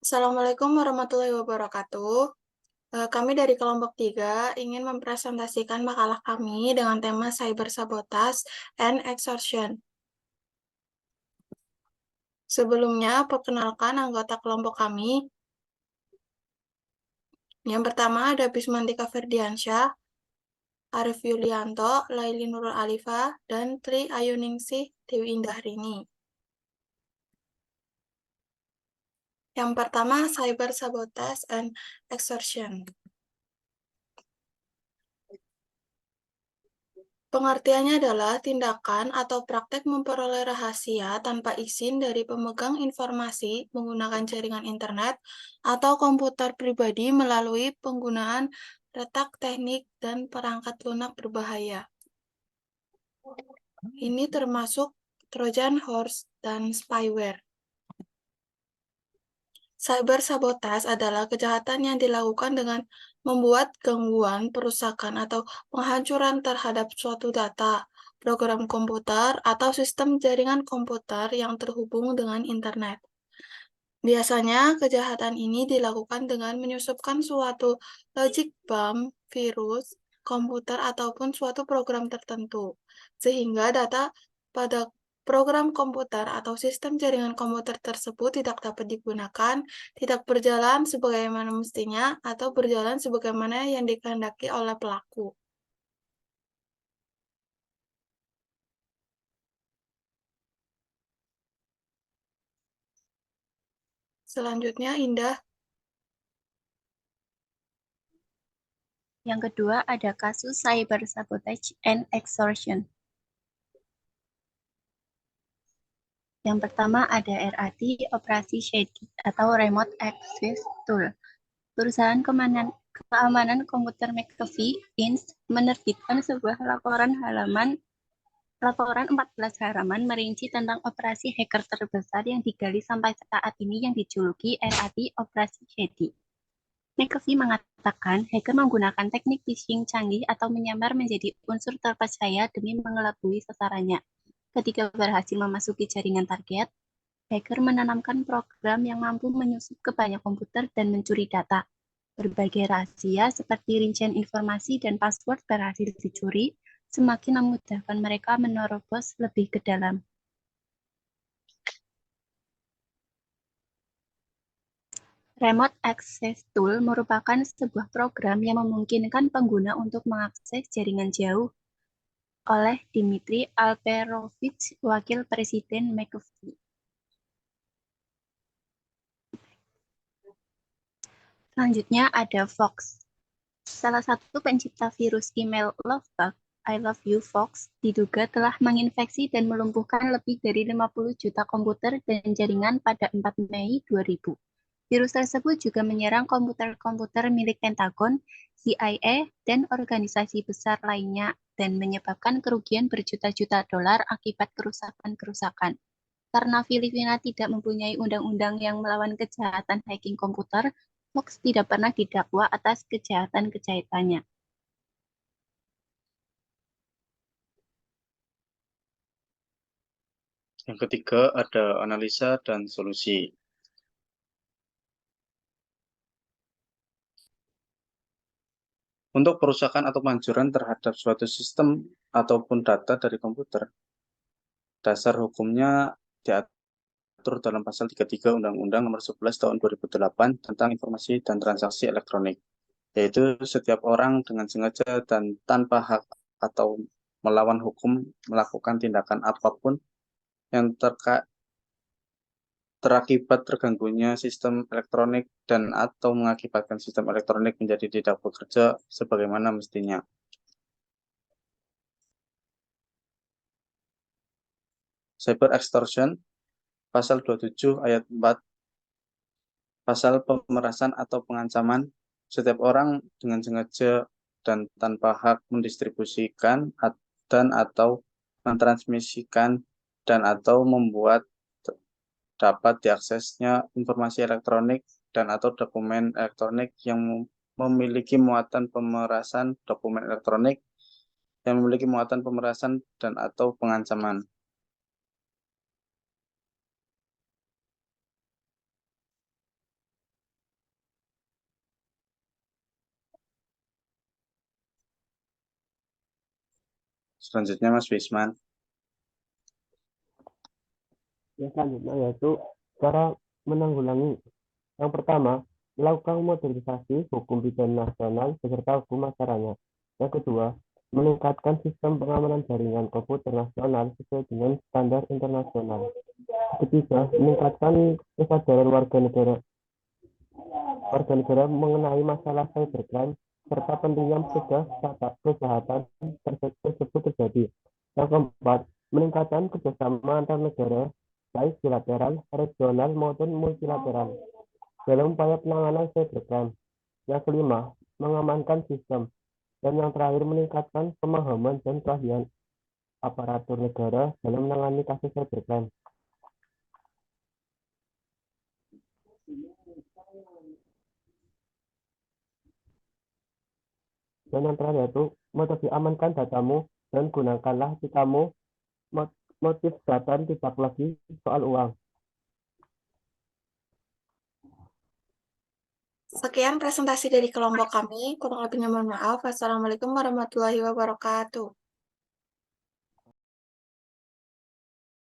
Assalamualaikum warahmatullahi wabarakatuh. Kami dari kelompok 3 ingin mempresentasikan makalah kami dengan tema Cyber Sabotage and Extortion. Sebelumnya, perkenalkan anggota kelompok kami. Yang pertama ada Bismantika Ferdiansyah, Arif Yulianto, Laili Nurul Alifa, dan Tri Ayuningsih Dewi Indahrini. Yang pertama, Cyber Sabotage and Extortion. Pengertiannya adalah tindakan atau praktek memperoleh rahasia tanpa izin dari pemegang informasi menggunakan jaringan internet atau komputer pribadi melalui penggunaan retak teknik dan perangkat lunak berbahaya. Ini termasuk Trojan Horse dan spyware. Cyber sabotage adalah kejahatan yang dilakukan dengan membuat gangguan, perusakan, atau penghancuran terhadap suatu data, program komputer, atau sistem jaringan komputer yang terhubung dengan internet. Biasanya, kejahatan ini dilakukan dengan menyusupkan suatu logic bomb, virus, komputer, ataupun suatu program tertentu, sehingga data pada program komputer atau sistem jaringan komputer tersebut tidak dapat digunakan, tidak berjalan sebagaimana mestinya, atau berjalan sebagaimana yang dikehendaki oleh pelaku. Selanjutnya, Indah. Yang kedua ada kasus cyber sabotage and extortion. Yang pertama ada RAT, operasi shady atau remote access tool. Perusahaan keamanan komputer McAfee Inc. menerbitkan sebuah laporan 14 halaman merinci tentang operasi hacker terbesar yang digali sampai saat ini yang dijuluki RAT, operasi shady. McAfee mengatakan hacker menggunakan teknik phishing canggih atau menyamar menjadi unsur terpercaya demi mengelabui sasarannya. Ketika berhasil memasuki jaringan target, hacker menanamkan program yang mampu menyusup ke banyak komputer dan mencuri data. Berbagai rahasia seperti rincian informasi dan password berhasil dicuri, semakin memudahkan mereka menerobos lebih ke dalam. Remote Access Tool merupakan sebuah program yang memungkinkan pengguna untuk mengakses jaringan jauh oleh Dmitry Alperovich, wakil presiden McAfee. Selanjutnya ada Fox. Salah satu pencipta virus email Lovebug, I Love You Fox, diduga telah menginfeksi dan melumpuhkan lebih dari 50 juta komputer dan jaringan pada 4 Mei 2000. Virus tersebut juga menyerang komputer-komputer milik Pentagon, CIA, dan organisasi besar lainnya dan menyebabkan kerugian berjuta-juta dolar akibat kerusakan-kerusakan. Karena Filipina tidak mempunyai undang-undang yang melawan kejahatan hacking komputer, Fox tidak pernah didakwa atas kejahatan-kejahatannya. Yang ketiga ada analisa dan solusi. Untuk perusakan atau penghancuran terhadap suatu sistem ataupun data dari komputer, dasar hukumnya diatur dalam pasal 33 Undang-Undang Nomor 11 Tahun 2008 tentang Informasi dan Transaksi Elektronik, yaitu setiap orang dengan sengaja dan tanpa hak atau melawan hukum melakukan tindakan apapun yang terakibat terganggunya sistem elektronik dan atau mengakibatkan sistem elektronik menjadi tidak bekerja sebagaimana mestinya. Cyber extortion, pasal 27 ayat 4, pasal pemerasan atau pengancaman, setiap orang dengan sengaja dan tanpa hak mendistribusikan dan atau mentransmisikan dan atau membuat dapat diaksesnya informasi elektronik dan atau dokumen elektronik yang memiliki muatan pemerasan, dokumen elektronik yang memiliki muatan pemerasan dan atau pengancaman. Selanjutnya Mas Wisman. Yang selanjutnya yaitu cara menanggulangi. Yang pertama, melakukan modernisasi hukum pidana nasional beserta hukum acaranya. Yang kedua, meningkatkan sistem pengamanan jaringan komputer nasional sesuai dengan standar internasional. Ketiga, meningkatkan kesadaran warga negara mengenai masalah cybercrime serta pentingnya mencegah kejahatan tersebut terjadi. Yang keempat, meningkatkan kerjasama antar negara, baik bilateral, regional, maupun multilateral, dalam upaya penanganan cybercrime. Yang kelima, mengamankan sistem. Dan yang terakhir, meningkatkan pemahaman dan keahlian aparatur negara dalam menangani kasus cybercrime. Dan yang terakhir yaitu metode amankan datamu dan gunakanlah citamu motif data tidak lagi soal uang. Sekian presentasi dari kelompok kami. Kurang lebihnya mohon maaf. Wassalamualaikum warahmatullahi wabarakatuh.